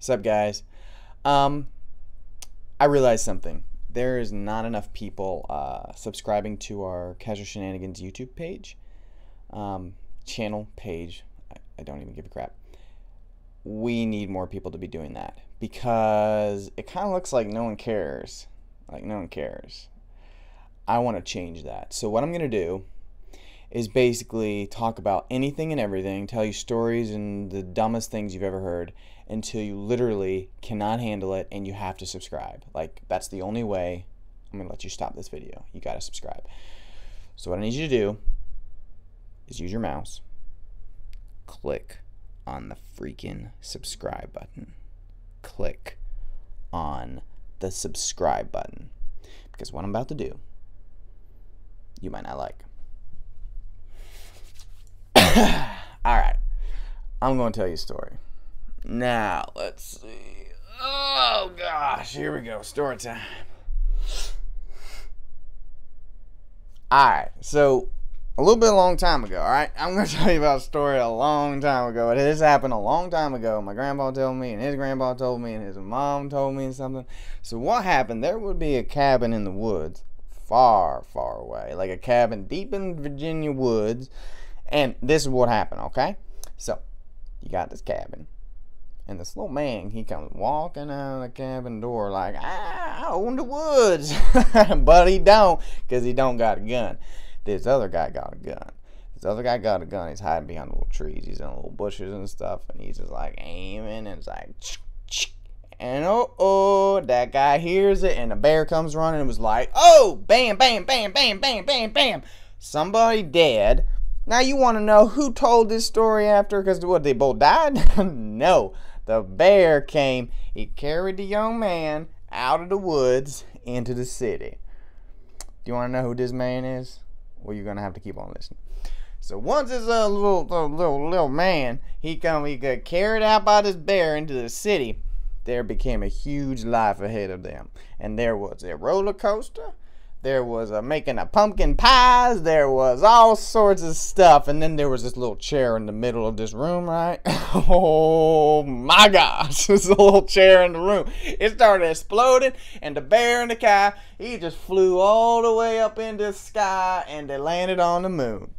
Sup, guys? I realized something. There is not enough people subscribing to our Casual Shenanigans YouTube page. Channel page. I don't even give a crap. We need more people to be doing that because it kind of looks like no one cares. Like no one cares. I want to change that. So what I'm going to do is basically talk about anything and everything, tell you stories and the dumbest things you've ever heard until you literally cannot handle it and you have to subscribe. Like, that's the only way I'm going to let you stop this video. You got to subscribe. So what I need you to do is use your mouse, click on the freaking subscribe button. Click on the subscribe button. Because what I'm about to do, you might not like. Alright, I'm going to tell you a story. Now, let's see. Oh gosh, here we go. Story time. Alright, so a long time ago, alright? I'm going to tell you about a story a long time ago. This happened a long time ago. My grandpa told me, and his grandpa told me, and his mom told me something. So what happened, there would be a cabin in the woods far, far away. Like a cabin deep in the Virginia woods. And this is what happened, okay? So, you got this cabin. And this little man, he comes walking out of the cabin door like, I own the woods. But he don't, because he don't got a gun. This other guy got a gun. This other guy got a gun. He's hiding behind the little trees. He's in little bushes and stuff. And he's just like aiming. And it's like, and that guy hears it. And the bear comes running and was like, oh, bam, bam, bam, bam, bam, bam, bam. Somebody dead. Now you want to know who told this story after? Because what, they both died? No. The bear came. He carried the young man out of the woods into the city. Do you want to know who this man is? Well, you're going to have to keep on listening. So once this little man, he got carried out by this bear into the city, there became a huge life ahead of them. And there was a roller coaster. There was making a pumpkin pies. There was all sorts of stuff. And then there was this little chair in the middle of this room, right? Oh my gosh. This little chair in the room. It started exploding. And the bear and the guy, he just flew all the way up into the sky. And they landed on the moon.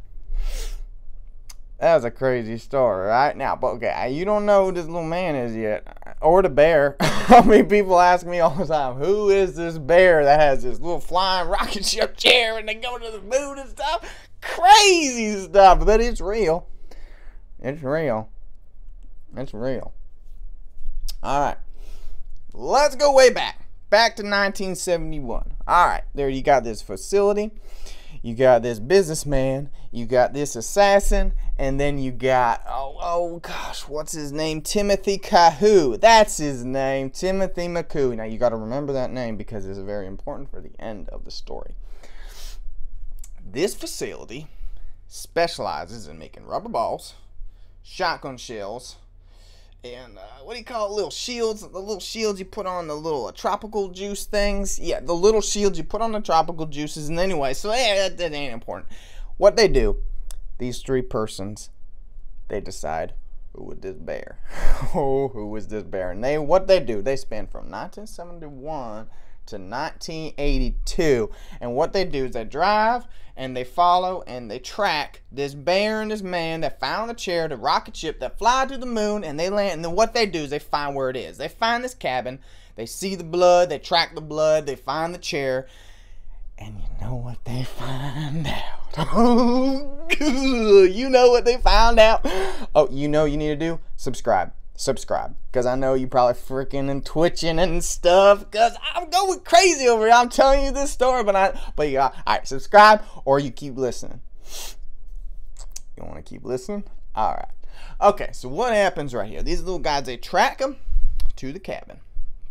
That was a crazy story, right? Now, but okay, you don't know who this little man is yet, or the bear. I mean, people ask me all the time, who is this bear that has this little flying rocket ship chair and they go to the moon and stuff? Crazy stuff, but it's real. It's real. It's real. All right, let's go way back to 1971. All right, there you got this facility. You got this businessman, you got this assassin, and then you got, oh gosh, what's his name? Timothy Cahoo. That's his name, Timothy McCoo. Now you got to remember that name because it's very important for the end of the story. This facility specializes in making rubber balls, shotgun shells, and what do you call it? Little shields. The little shields you put on the little tropical juice things. Yeah, the little shields you put on the tropical juices. And anyway, so that ain't important. What they do, these three persons, they decide who is this bear. Oh, who is this bear? And what they do, they spend from 1971 to 1982. And what they do is they drive and they follow and they track this bear and this man that found the chair, the rocket ship that fly to the moon, and they land. And then what they do is they find where it is. They find this cabin, they see the blood, they track the blood, they find the chair, and you know what they find out? You know what they found out? Oh, you know what you need to do? Subscribe. Because I know you probably freaking and twitching and stuff, because I'm going crazy over here. I'm telling you this story, but you got, all right, subscribe or you keep listening. You want to keep listening? All right. Okay, so what happens right here? These little guys, they track them to the cabin.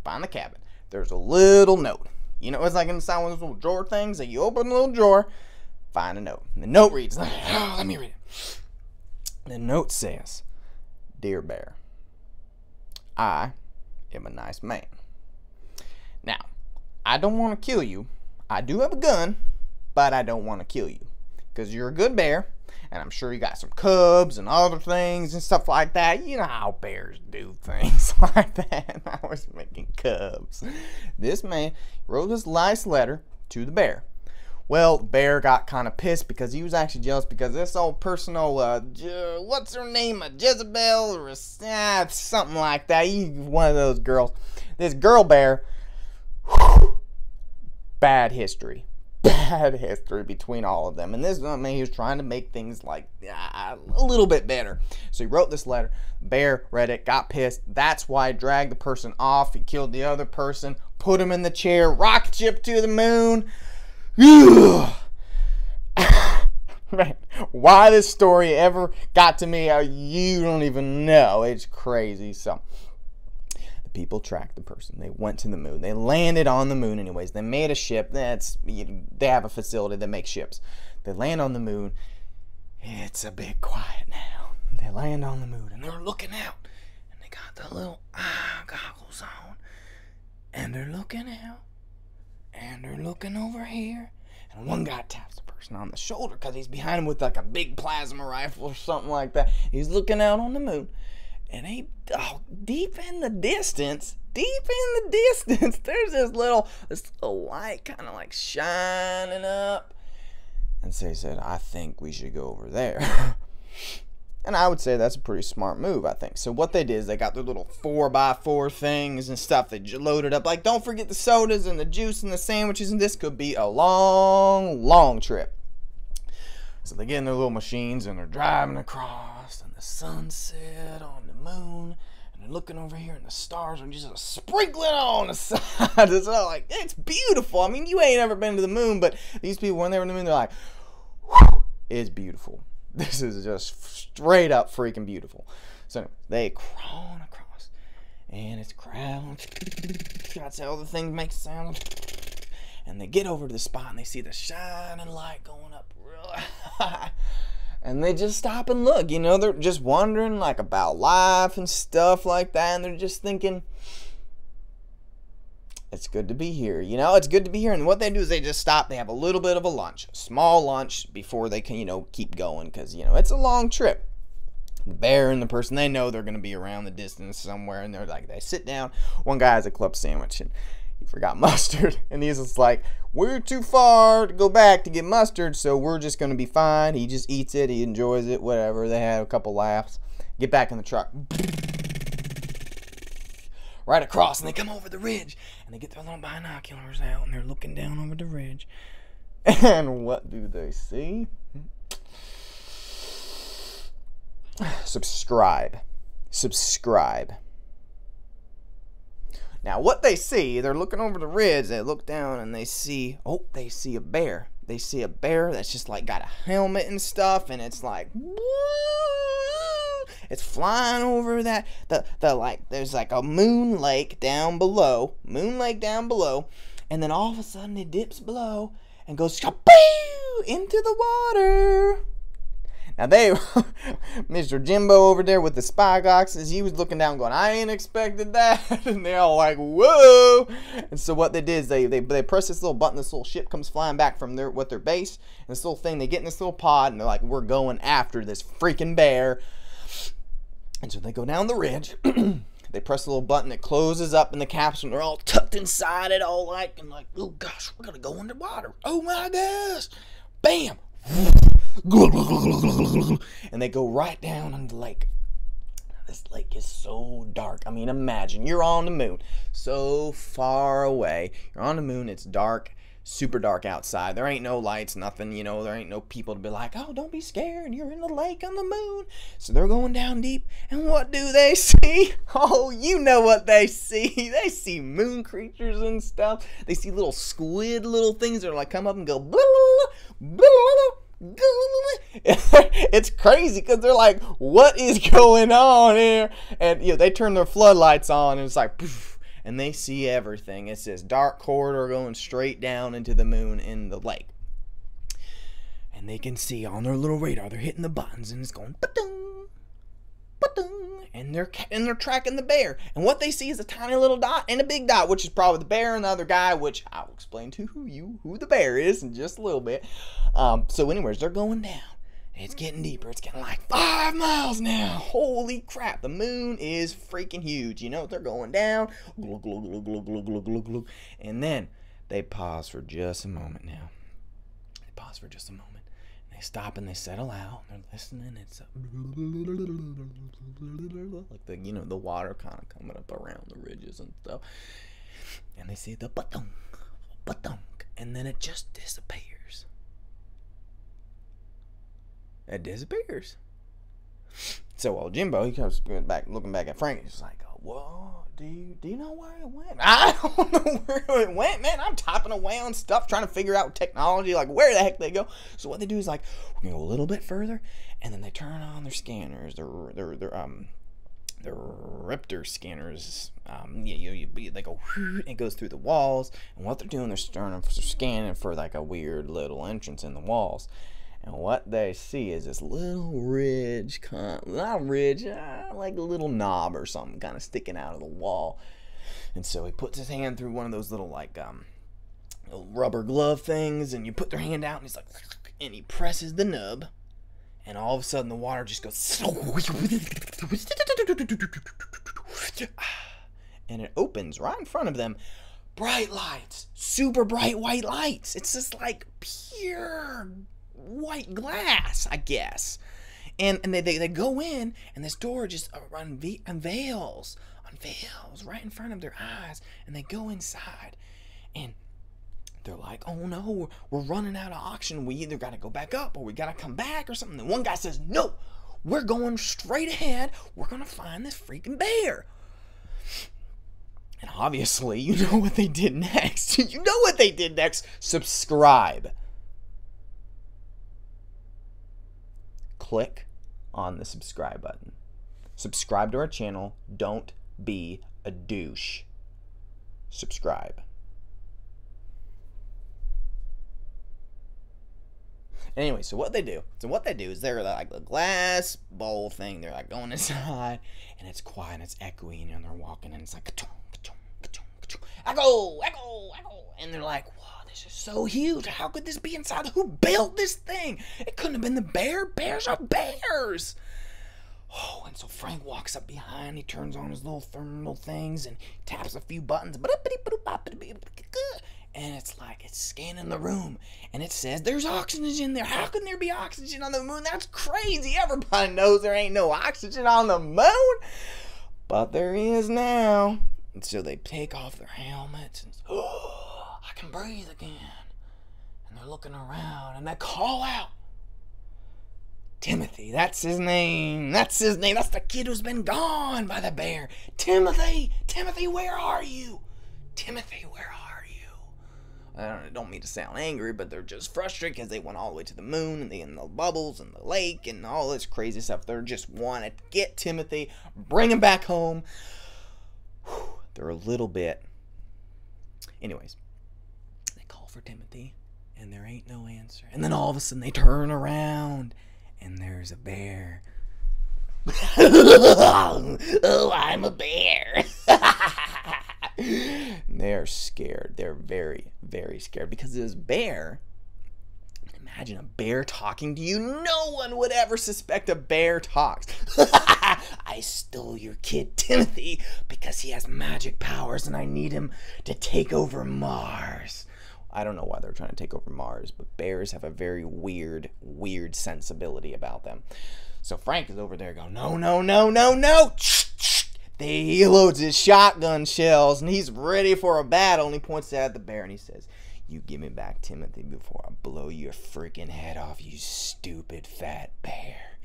Find the cabin. There's a little note. You know, it's like inside one of those little drawer things that you open a little drawer, find a note. And the note reads, let me read it. The note says, Dear Bear, I am a nice man. Now, I don't want to kill you. I do have a gun, but I don't want to kill you. Because you're a good bear. And I'm sure he got some cubs and other things and stuff like that. You know how bears do things like that. I was making cubs. This man wrote this nice letter to the bear. Well, the bear got kind of pissed because he was actually jealous because this old personal, what's her name, Jezebel or something like that. One of those girls. This girl bear, bad history. Bad history between all of them. And this man, he was trying to make things like a little bit better. So he wrote this letter. Bear read it, got pissed. That's why he dragged the person off. He killed the other person, put him in the chair, rocket ship to the moon. Man, why this story ever got to me, you don't even know. It's crazy. So the people tracked the person. They went to the moon. They landed on the moon anyways. They made a ship. They have a facility that makes ships. They land on the moon. It's a bit quiet now. They land on the moon and they're looking out. And they got the little eye goggles on. And they're looking out. And they're looking over here. And one guy taps the person on the shoulder because he's behind him with like a big plasma rifle or something like that. He's looking out on the moon. And deep in the distance, there's this little light kind of like shining up. And so he said, I think we should go over there. And I would say that's a pretty smart move, I think. So what they did is they got their little 4x4 things and stuff. They loaded up. Like, don't forget the sodas and the juice and the sandwiches. And this could be a long, long trip. So they get in their little machines and they're driving across. And the sunset on the moon. And they're looking over here and the stars are just sprinkling on the side. It's all like, it's beautiful. I mean, you ain't ever been to the moon. But these people, when they were in the moon, they're like, whew, it's beautiful. This is just straight up freaking beautiful. So they crawl across. And it's crawling. That's how the thing makes sound. And they get over to the spot and they see the shining light going up real high. And they just stop and look. You know, they're just wondering like about life and stuff like that. And they're just thinking, it's good to be here. You know, it's good to be here. And what they do is they just stop. They have a little bit of a lunch, a small lunch before they can, you know, keep going. Because, you know, it's a long trip. The bear and the person, they know they're going to be around the distance somewhere. And they're like, they sit down. One guy has a club sandwich and he forgot mustard. And he's just like, we're too far to go back to get mustard. So we're just going to be fine. He just eats it. He enjoys it. Whatever. They have a couple laughs. Get back in the truck. Right across, and they come over the ridge, and they get their little binoculars out, and they're looking down over the ridge. And what do they see? Subscribe. Now, what they see, they're looking over the ridge, they look down, and they see a bear. They see a bear that's just like got a helmet and stuff, and it's like, woo! It's flying over that, there's like a moon lake down below, and then all of a sudden it dips below and goes into the water. Now Mr. Jimbo over there with the spy glasses, he was looking down going, I ain't expected that. And they're all like, whoa. And so what they did is they press this little button, this little ship comes flying back from their base, and this little thing, they get in this little pod, and they're like, we're going after this freaking bear. And so they go down the ridge, they press the little button, it closes up in the capsule, and they're all tucked inside it, all like, and like, oh gosh, we're gonna go underwater. Oh my gosh. Bam. And they go right down in the lake. This lake is so dark. I mean, imagine, you're on the moon, so far away. You're on the moon, it's dark. Super dark outside. There ain't no lights, nothing, you know, there ain't no people to be like, oh, don't be scared, you're in the lake on the moon. So they're going down deep, and what do they see? Oh, you know what they see. They see moon creatures and stuff. They see little squid, little things that are like come up and go, blah, blah, blah, blah. It's crazy because they're like, what is going on here? And, you know, they turn their floodlights on, and it's like, poof. And they see everything. It's this dark corridor going straight down into the moon in the lake. And they can see on their little radar, they're hitting the buttons, and it's going, ba-dung, ba-dung, and they're tracking the bear. And what they see is a tiny little dot and a big dot, which is probably the bear and the other guy, which I will explain to who the bear is in just a little bit. So anyways, they're going down. It's getting deeper. It's getting like 5 miles now. Holy crap. The moon is freaking huge. You know, they're going down. Glug, glug, glug, glug, glug, glug, glug, glug. And then they pause for just a moment now. They pause for just a moment. And they stop and they settle out. They're listening. It's like the, you know, the water kind of coming up around the ridges and stuff. And they see the ba-dunk, ba-dunk. And then it just disappears. It disappears. So old Jimbo, he comes back, looking back at Frank. He's like, "Whoa, do you know where it went?" I don't know where it went, man. I'm typing away on stuff, trying to figure out technology, like where the heck they go. So what they do is like, we're gonna go a little bit further, and then they turn on their scanners, their Riptor scanners. They go, it goes through the walls, and what they're doing, they're scanning for like a weird little entrance in the walls. And what they see is this little ridge, not a ridge, like a little knob or something kind of sticking out of the wall. And so he puts his hand through one of those little like little rubber glove things, and you put their hand out, and he's like, and he presses the nub, and all of a sudden the water just goes, and it opens right in front of them. Bright lights, super bright white lights. It's just like pure white glass, I guess. And they go in, and this door just unveils right in front of their eyes, and they go inside, and they're like, "Oh no, we're running out of oxygen. We either got to go back up or we got to come back or something." And one guy says, "No, we're going straight ahead. We're going to find this freaking bear." And obviously, you know what they did next. You know what they did next. Subscribe. Click on the subscribe button. Subscribe to our channel. Don't be a douche. Subscribe. Anyway, so what they do is they're like the glass bowl thing. They're like going inside, and it's quiet and it's echoey, and they're walking, and it's like ka-chung, ka-chung, ka-chung, ka-chung, echo, echo, echo, and they're like, "Wow, this is so huge. How could this be inside? Who built this thing? It couldn't have been the bear. Bears are bears." Oh, and so Frank walks up behind. He turns on his little thermal things and taps a few buttons. And it's like it's scanning the room, and it says there's oxygen in there. How can there be oxygen on the moon? That's crazy. Everybody knows there ain't no oxygen on the moon, but there is now. And so they take off their helmets, and oh, I can breathe again. And they're looking around, and they call out, "Timothy," that's his name. That's his name. That's the kid who's been gone by the bear. "Timothy, Timothy, where are you? Timothy, where are you?" I don't mean to sound angry, but they're just frustrated because they went all the way to the moon, and they in the bubbles and the lake and all this crazy stuff. They're just want to get Timothy, bring him back home. Whew, they're a little bit. Anyways, they call for Timothy, and there ain't no answer. And then all of a sudden they turn around, and there's a bear. Oh, I'm a bear. They're scared. They're very, very scared because this bear, imagine a bear talking to you. No one would ever suspect a bear talks. "I stole your kid Timothy because he has magic powers and I need him to take over Mars." I don't know why they're trying to take over Mars, but bears have a very weird sensibility about them. So Frank is over there going, "No, no, no, no, no." He loads his shotgun shells, and he's ready for a battle, and he points at the bear, and he says, "You give me back Timothy before I blow your freaking head off, you stupid fat bear.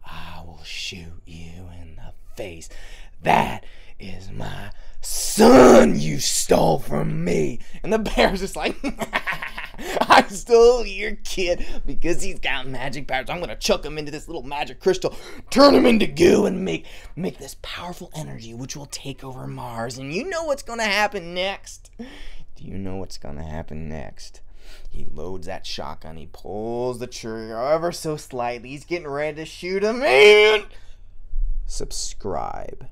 I will shoot you in the face. That is my son you stole from me." And the bear's just like, "I stole your kid because he's got magic powers. I'm going to chuck him into this little magic crystal, turn him into goo, and make this powerful energy which will take over Mars. And you know what's going to happen next? Do you know what's going to happen next?" He loads that shotgun. He pulls the trigger ever so slightly. He's getting ready to shoot him. And subscribe.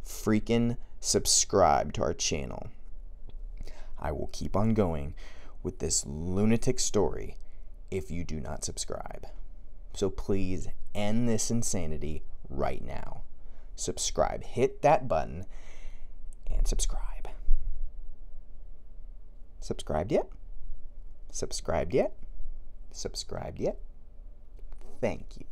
Freaking subscribe to our channel. I will keep on going with this lunatic story if you do not subscribe. So please end this insanity right now. Subscribe. Hit that button and subscribe. Subscribed yet? Subscribed yet? Subscribed yet? Thank you.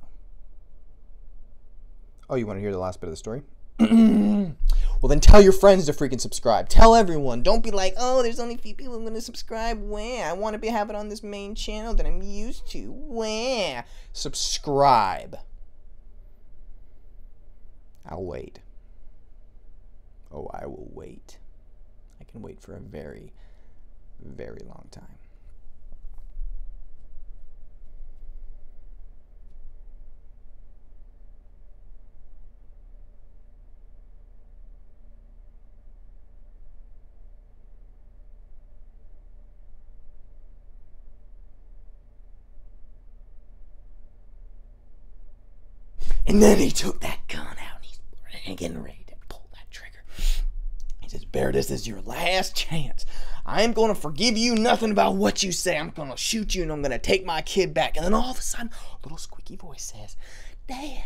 Oh, you want to hear the last bit of the story? Well, then tell your friends to freaking subscribe. Tell everyone. Don't be like, oh, there's only a few people going to subscribe. Where? I want to have it on this main channel that I'm used to. Where? Subscribe. I'll wait. Oh, I will wait. I can wait for a very, very long time. And then he took that gun out and he's getting ready to pull that trigger. He says, Bear, this is your last chance. I am going to forgive you nothing about what you say. I'm going to shoot you and I'm going to take my kid back. And then all of a sudden, a little squeaky voice says, Dad,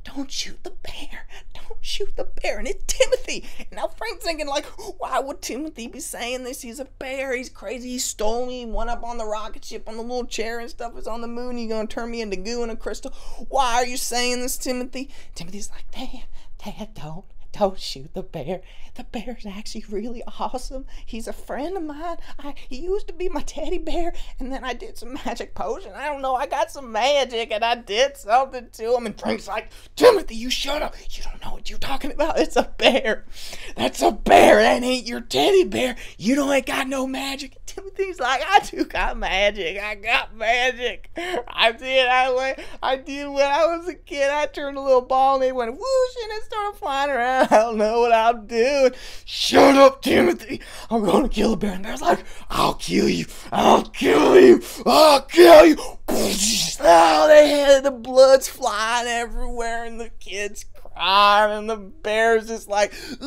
don't shoot the bear. Don't shoot the bear. And it's Timothy. And now Frank's thinking like, why would Timothy be saying this? He's a bear. He's crazy. He stole me. Went up on the rocket ship on the little chair and stuff. He's on the moon. He's going to turn me into goo and a crystal. Why are you saying this, Timothy? Timothy's like, Dad, don't shoot the bear. The bear's actually really awesome. He's a friend of mine. He used to be my teddy bear, and then I did some magic potion. I don't know, I got some magic, and I did something to him. And Frank's like, Timothy, you shut up. You don't know what you're talking about. It's a bear. That's a bear. That ain't your teddy bear. You ain't got no magic. And Timothy's like, I do got magic. I got magic. I did when I was a kid. I turned a little ball, and they went whoosh, and it started flying around. I don't know what I'll do. Shut up, Timothy. I'm going to kill the bear. And the bear's like, I'll kill you. I'll kill you. I'll kill you. Oh, they had the blood's flying everywhere and the kids crying and the bear's just like, and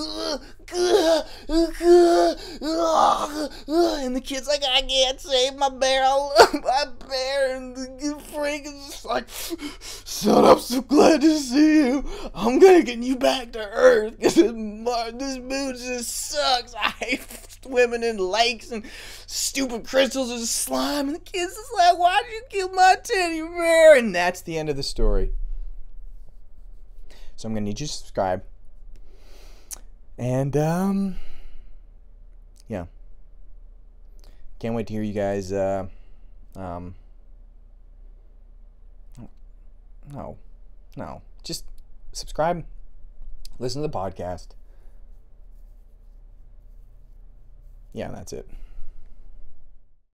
the kid's like, I can't save my bear. I love my bear. And the freak is just like, shut up, so glad to see you. I'm gonna get you back to Earth because this moon just sucks. I hate swimming in lakes and stupid crystals and slime. And the kid's just like, why'd you kill my teddy bear? And that's the end of the story. So I'm gonna need you to subscribe. And yeah, can't wait to hear you guys. No, just subscribe, listen to the podcast. Yeah, that's it.